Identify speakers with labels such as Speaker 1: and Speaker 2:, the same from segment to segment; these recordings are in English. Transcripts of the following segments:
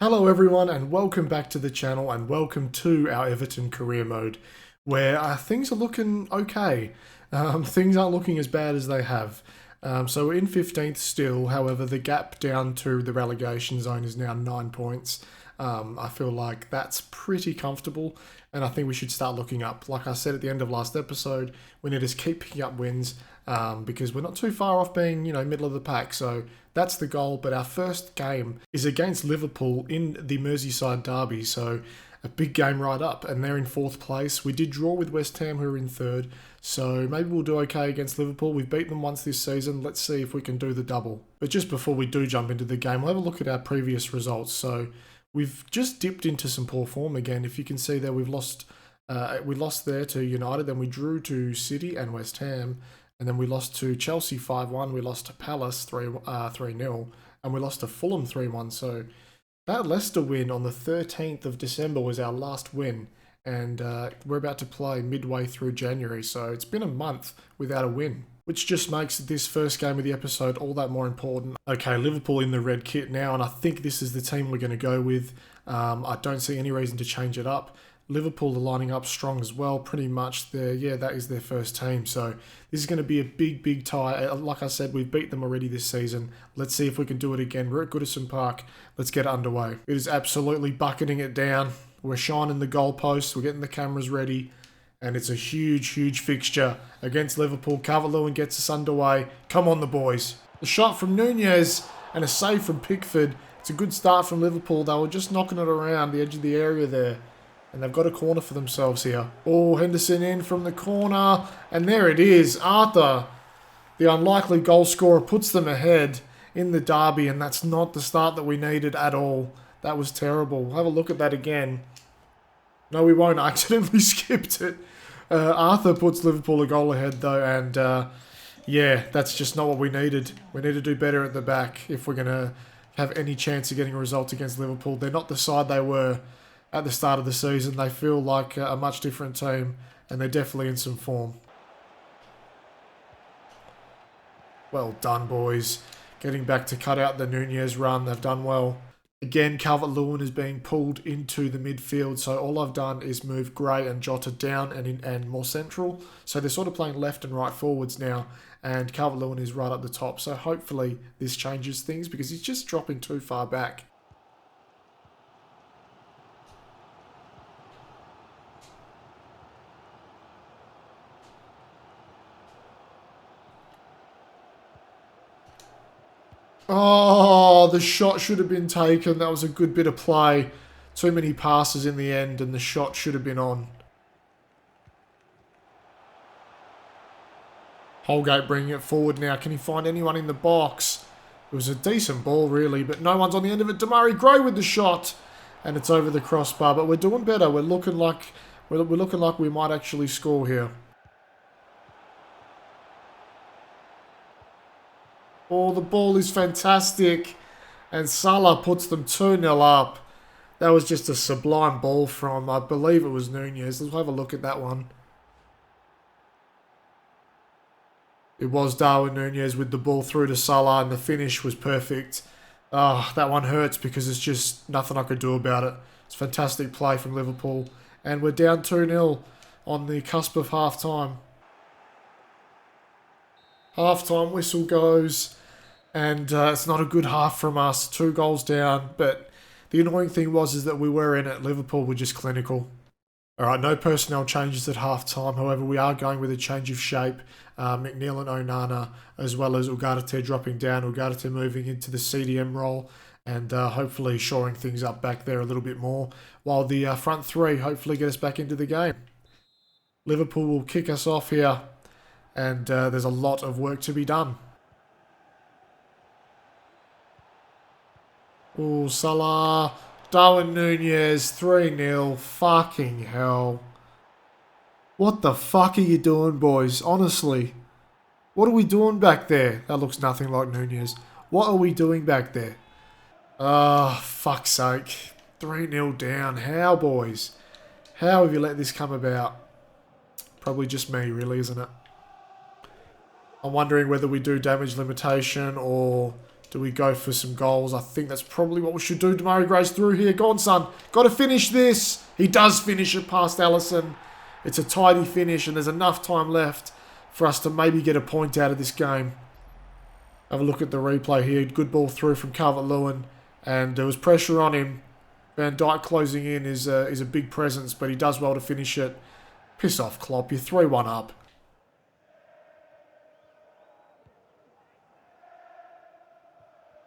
Speaker 1: Hello everyone and welcome back to the channel and welcome to our Everton career mode where things are looking okay. Things aren't looking as bad as they have. So we're in 15th still, however the gap down to the relegation zone is now 9 points. I feel like that's pretty comfortable and I think we should start looking up. Like I said at the end of last episode, we need to keep picking up wins because we're not too far off being, middle of the pack. So that's the goal. But our first game is against Liverpool in the Merseyside derby. So a big game right up and they're in 4th place. We did draw with West Ham who are in 3rd. So maybe we'll do okay against Liverpool. We've beaten them once this season. Let's see if we can do the double. But just before we do jump into the game, we'll have a look at our previous results. So we've just dipped into some poor form again. If you can see there, we lost there to United, then we drew to City and West Ham, and then we lost to Chelsea 5-1, we lost to Palace 3-0, and we lost to Fulham 3-1. So that Leicester win on the 13th of December was our last win, and we're about to play midway through January, so it's been a month without a win, which just makes this first game of the episode all that more important. Okay, Liverpool in the red kit now, and I think this is the team we're going to go with. I don't see any reason to change it up. Liverpool are lining up strong as well, pretty much. That is their first team. So this is going to be a big tie. Like I said, we've beat them already this season. Let's see if we can do it again. We're at Goodison Park. Let's get it underway. It is absolutely bucketing it down. We're shining the goalposts. We're getting the cameras ready. And it's a huge fixture against Liverpool. Calvert-Lewin gets us underway. Come on, the boys. A shot from Nunez and a save from Pickford. It's a good start from Liverpool. They were just knocking it around the edge of the area there. And they've got a corner for themselves here. Oh, Henderson in from the corner. And there it is. Arthur, the unlikely goal scorer, puts them ahead in the derby. And that's not the start that we needed at all. That was terrible. We'll have a look at that again. No, we won't. I accidentally skipped it. Arthur puts Liverpool a goal ahead, though. And, yeah, that's just not what we needed. We need to do better at the back if we're going to have any chance of getting a result against Liverpool. They're not the side they were at the start of the season. They feel like a much different team, and they're definitely in some form. Well done, boys. Getting back to cut out the Nunez run. They've done well. Again, Calvert-Lewin is being pulled into the midfield, so all I've done is move Gray and Jota down and more central. So they're sort of playing left and right forwards now, and Calvert-Lewin is right up the top. So hopefully this changes things because he's just dropping too far back. Oh, the shot should have been taken. That was a good bit of play. Too many passes in the end, and the shot should have been on. Holgate bringing it forward now. Can he find anyone in the box? It was a decent ball, really, but no one's on the end of it. Demarai Gray with the shot, and it's over the crossbar. But we're doing better. We're looking like we might actually score here. Oh, the ball is fantastic. And Salah puts them 2-0 up. That was just a sublime ball from, I believe it was Nunez. Let's have a look at that one. It was Darwin Nunez with the ball through to Salah, and the finish was perfect. Oh, that one hurts because it's just nothing I could do about it. It's fantastic play from Liverpool. And we're down 2-0 on the cusp of half-time. Half-time whistle goes, and it's not a good half from us. 2 goals down, but the annoying thing was that we were in it. Liverpool were just clinical. All right, no personnel changes at half-time. However, we are going with a change of shape. McNeil and Onana, as well as Ugarte dropping down. Ugarte moving into the CDM role and hopefully shoring things up back there a little bit more, while the front three hopefully get us back into the game. Liverpool will kick us off here. And there's a lot of work to be done. Oh, Salah. Darwin Nunez, 3-0. Fucking hell. What the fuck are you doing, boys? Honestly. What are we doing back there? That looks nothing like Nunez. What are we doing back there? Ah, fuck's sake. 3-0 down. How, boys? How have you let this come about? Probably just me, really, isn't it? I'm wondering whether we do damage limitation or Do we go for some goals? I think that's probably what we should do. Demarai Gray's through here. Go on, son. Got to finish this. He does finish it past Allison. It's a tidy finish, and there's enough time left for us to maybe get a point out of this game. Have a look at the replay here. Good ball through from Calvert-Lewin, and there was pressure on him. Van Dijk closing in is a big presence, but he does well to finish it. Piss off, Klopp. You're 3-1 up.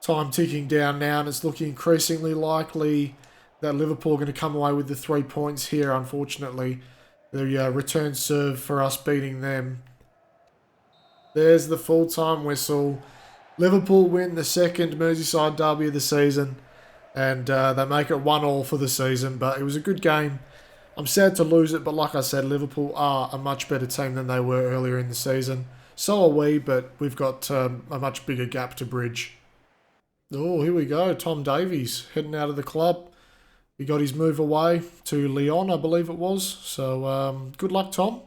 Speaker 1: Time ticking down now, and it's looking increasingly likely that Liverpool are going to come away with the 3 points here, unfortunately. The return serve for us beating them. There's the full-time whistle. Liverpool win the second Merseyside derby of the season, and they make it 1-1 for the season, but it was a good game. I'm sad to lose it, but like I said, Liverpool are a much better team than they were earlier in the season. So are we, but we've got a much bigger gap to bridge. Oh, here we go. Tom Davies heading out of the club. He got his move away to Lyon, I believe it was. So good luck, Tom.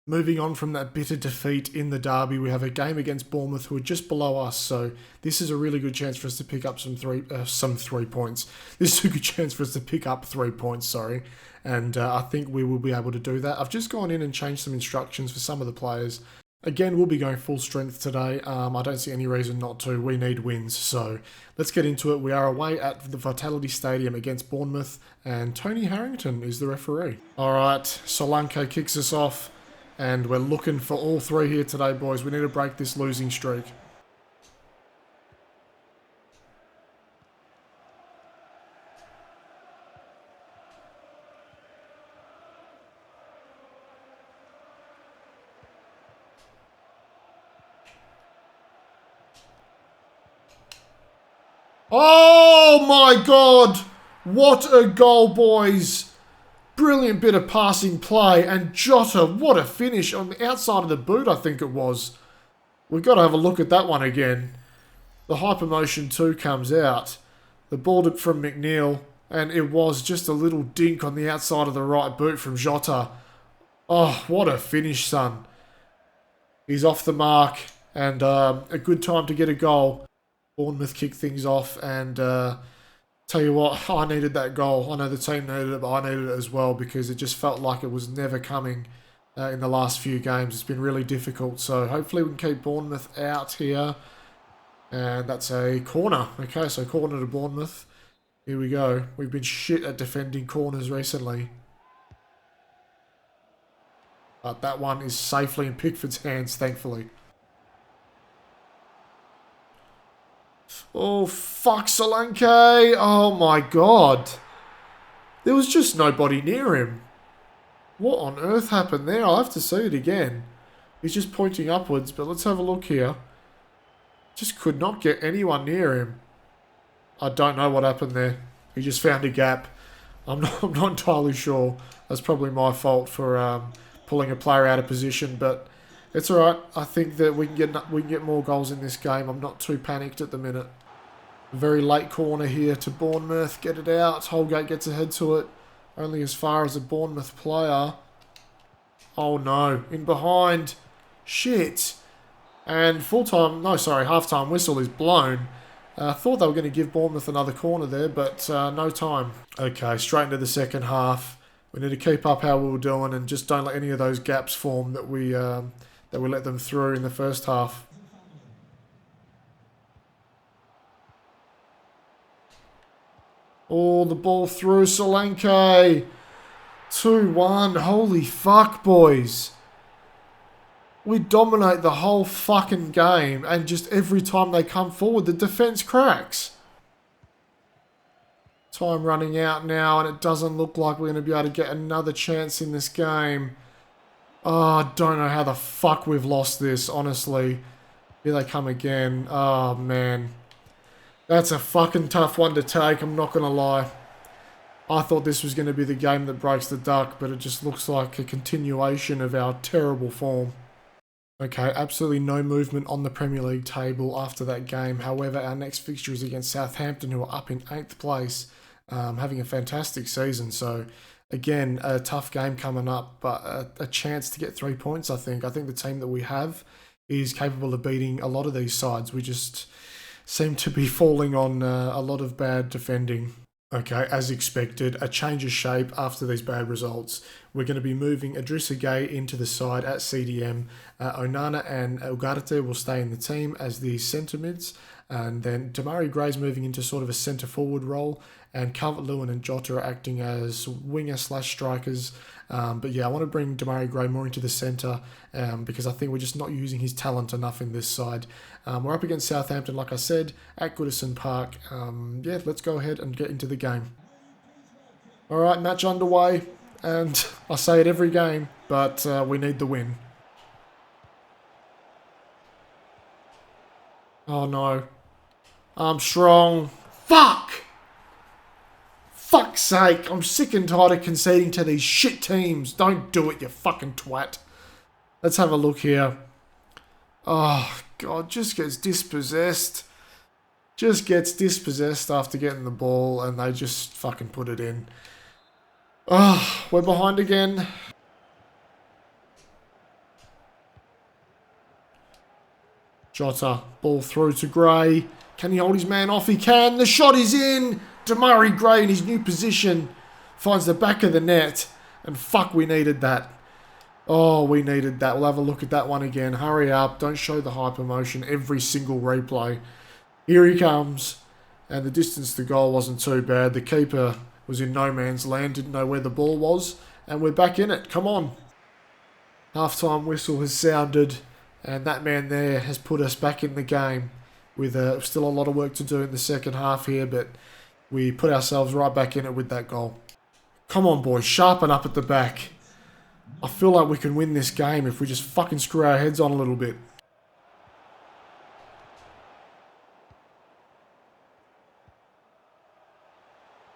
Speaker 1: Moving on from that bitter defeat in the derby, we have a game against Bournemouth, who are just below us. So this is a really good chance for us to pick up some 3 points. This is a good chance for us to pick up 3 points, sorry. And I think we will be able to do that. I've just gone in and changed some instructions for some of the players. Again, we'll be going full strength today. I don't see any reason not to. We need wins. So let's get into it. We are away at the Vitality Stadium against Bournemouth, and Tony Harrington is the referee. All right, Solanke kicks us off, and we're looking for all 3 here today, boys. We need to break this losing streak. Oh my God! What a goal, boys! Brilliant bit of passing play, and Jota, what a finish on the outside of the boot, I think it was. We've got to have a look at that one again. The hypermotion 2 comes out. The ball from McNeil, and it was just a little dink on the outside of the right boot from Jota. Oh, what a finish, son. He's off the mark, and a good time to get a goal. Bournemouth kick things off, and tell you what, I needed that goal. I know the team needed it, but I needed it as well, because it just felt like it was never coming in the last few games. It's been really difficult, so hopefully we can keep Bournemouth out here. And that's a corner. Okay, so corner to Bournemouth. Here we go. We've been shit at defending corners recently. But that one is safely in Pickford's hands, thankfully. Oh, fuck, Solanke. Oh, my God. There was just nobody near him. What on earth happened there? I'll have to see it again. He's just pointing upwards, but let's have a look here. Just could not get anyone near him. I don't know what happened there. He just found a gap. I'm not entirely sure. That's probably my fault for pulling a player out of position, but it's all right. I think that we can get more goals in this game. I'm not too panicked at the minute. Very late corner here to Bournemouth. Get it out. Holgate gets ahead to it. Only as far as a Bournemouth player. Oh no. In behind. Shit. And half-time whistle is blown. I thought they were going to give Bournemouth another corner there, but no time. Okay, straight into the second half. We need to keep up how we were doing and just don't let any of those gaps form that we let them through in the first half. Oh, the ball through Solanke. 2-1. Holy fuck, boys. We dominate the whole fucking game, and just every time they come forward, the defence cracks. Time running out now, and it doesn't look like we're going to be able to get another chance in this game. Oh, I don't know how the fuck we've lost this, honestly. Here they come again. Oh, man. That's a fucking tough one to take, I'm not going to lie. I thought this was going to be the game that breaks the duck, but it just looks like a continuation of our terrible form. Okay, absolutely no movement on the Premier League table after that game. However, our next fixture is against Southampton, who are up in 8th place, having a fantastic season. So, again, a tough game coming up, but a chance to get 3 points, I think. I think the team that we have is capable of beating a lot of these sides. We just seem to be falling on a lot of bad defending. Okay, as expected, a change of shape after these bad results. We're going to be moving Idrissa Gueye into the side at CDM. Onana and Ugarte will stay in the team as the centre mids. And then Demarai Gray's moving into sort of a centre forward role. And Calvert-Lewin and Jota are acting as winger/strikers. But yeah, I want to bring Demarai Gray more into the centre because I think we're just not using his talent enough in this side. We're up against Southampton, like I said, at Goodison Park. Yeah, let's go ahead and get into the game. All right, match underway. And I say it every game, but we need the win. Oh no. Armstrong. Fuck! Fuck's sake, I'm sick and tired of conceding to these shit teams. Don't do it, you fucking twat. Let's have a look here. Oh, God, just gets dispossessed. Just gets dispossessed after getting the ball, and they just fucking put it in. Oh, we're behind again. Jota, ball through to Gray. Can he hold his man off? He can. The shot is in. Demarai Gray in his new position finds the back of the net. And fuck, we needed that. Oh, we needed that. We'll have a look at that one again. Hurry up. Don't show the hyper motion every single replay. Here he comes. And the distance to goal wasn't too bad. The keeper was in no man's land. Didn't know where the ball was. And we're back in it. Come on. Half-time whistle has sounded. And that man there has put us back in the game. With still a lot of work to do in the second half here. But we put ourselves right back in it with that goal. Come on, boys. Sharpen up at the back. I feel like we can win this game if we just fucking screw our heads on a little bit.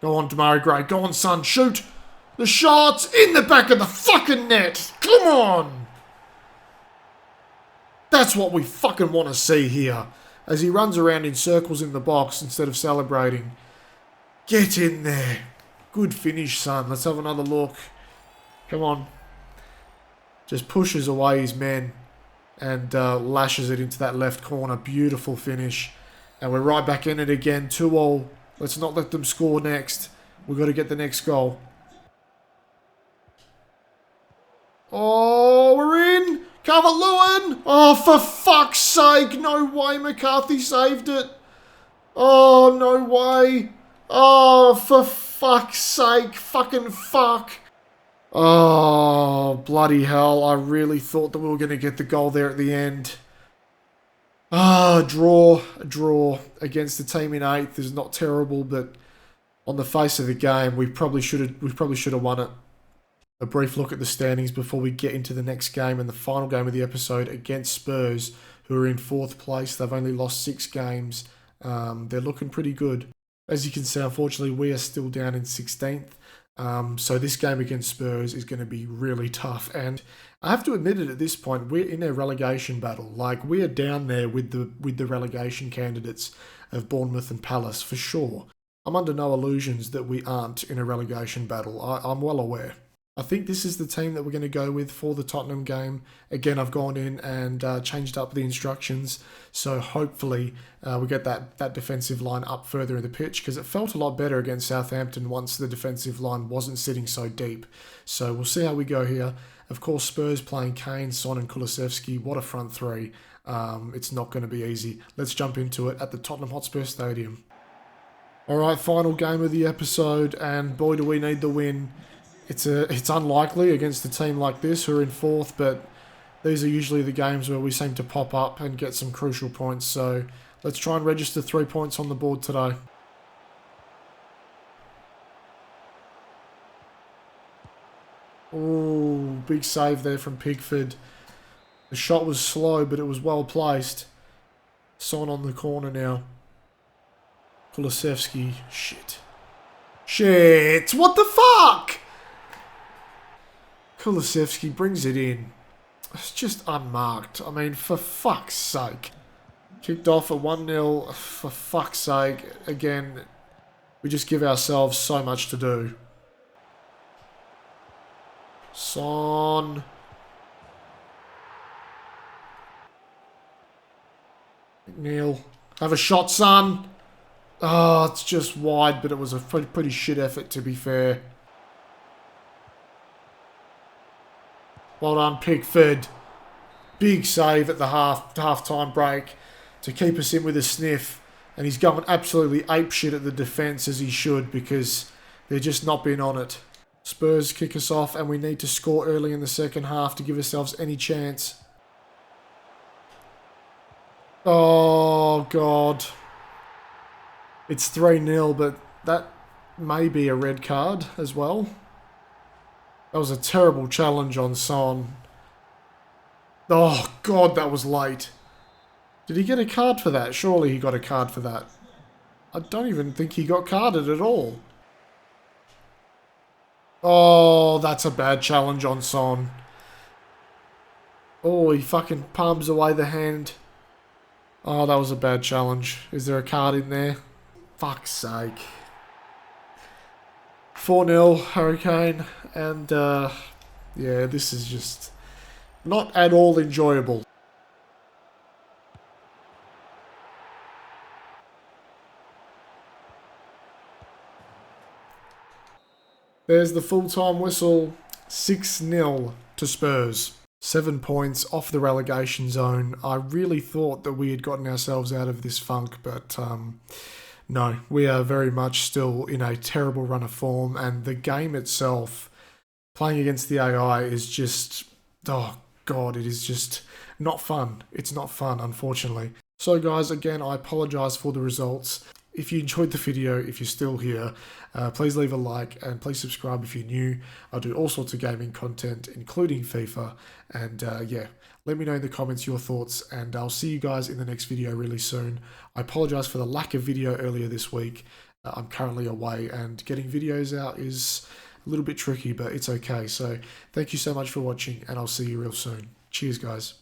Speaker 1: Go on, Demarai Gray. Go on, son. Shoot. The shot's in the back of the fucking net. Come on. That's what we fucking want to see here. As he runs around in circles in the box instead of celebrating. Get in there. Good finish, son. Let's have another look. Come on. Just pushes away his men and lashes it into that left corner. Beautiful finish. And we're right back in it again. 2-2. Let's not let them score next. We've got to get the next goal. Oh, we're in. Calvert-Lewin. Oh, for fuck's sake. No way McCarthy saved it. Oh, no way. Oh, for fuck's sake. Fucking fuck. Oh, bloody hell. I really thought that we were going to get the goal there at the end. Ah, a draw against the team in 8th is not terrible, but on the face of the game, we probably should have won it. A brief look at the standings before we get into the next game and the final game of the episode against Spurs, who are in 4th place. They've only lost 6 games. They're looking pretty good. As you can see, unfortunately, we are still down in 16th. So this game against Spurs is going to be really tough. And I have to admit it, at this point, we're in a relegation battle. Like, we are down there with the relegation candidates of Bournemouth and Palace, for sure. I'm under no illusions that we aren't in a relegation battle. I'm well aware. I think this is the team that we're going to go with for the Tottenham game. Again, I've gone in and changed up the instructions. So hopefully we get that defensive line up further in the pitch, because it felt a lot better against Southampton once the defensive line wasn't sitting so deep. So we'll see how we go here. Of course, Spurs playing Kane, Son and Kulusevski. What a front three. It's not going to be easy. Let's jump into it at the Tottenham Hotspur Stadium. All right, final game of the episode, and boy do we need the win. It's unlikely against a team like this who are in 4th, but these are usually the games where we seem to pop up and get some crucial points. So let's try and register 3 points on the board today. Oh, big save there from Pickford. The shot was slow, but it was well placed. Son on the corner now. Kulusevski. Shit. Shit! What the fuck? Kulusevski brings it in. It's just unmarked. I mean, for fuck's sake. Kicked off at 1-0. For fuck's sake. Again, we just give ourselves so much to do. Son. McNeil. Have a shot, son. Oh, it's just wide, but it was a pretty shit effort, to be fair. Well done, Pickford. Big save at the half-time break to keep us in with a sniff. And he's going absolutely apeshit at the defence, as he should, because they're just not being on it. Spurs kick us off, and we need to score early in the second half to give ourselves any chance. Oh, God. It's 3-0, but that may be a red card as well. That was a terrible challenge on Son. Oh, God, that was late. Did he get a card for that? Surely he got a card for that. I don't even think he got carded at all. Oh, that's a bad challenge on Son. Oh, he fucking palms away the hand. Oh, that was a bad challenge. Is there a card in there? Fuck's sake. 4-0 Hurricane. And, yeah, this is just not at all enjoyable. There's the full-time whistle. 6-0 to Spurs. 7 points off the relegation zone. I really thought that we had gotten ourselves out of this funk, but no, we are very much still in a terrible run of form, and the game itself, playing against the AI, is just, oh God, it is just not fun. It's not fun, unfortunately. So guys, again, I apologise for the results. If you enjoyed the video, if you're still here, please leave a like and please subscribe if you're new. I do all sorts of gaming content, including FIFA. And yeah, let me know in the comments your thoughts, and I'll see you guys in the next video really soon. I apologise for the lack of video earlier this week. I'm currently away, and getting videos out is a little bit tricky, but it's okay. So thank you so much for watching, and I'll see you real soon. Cheers, guys.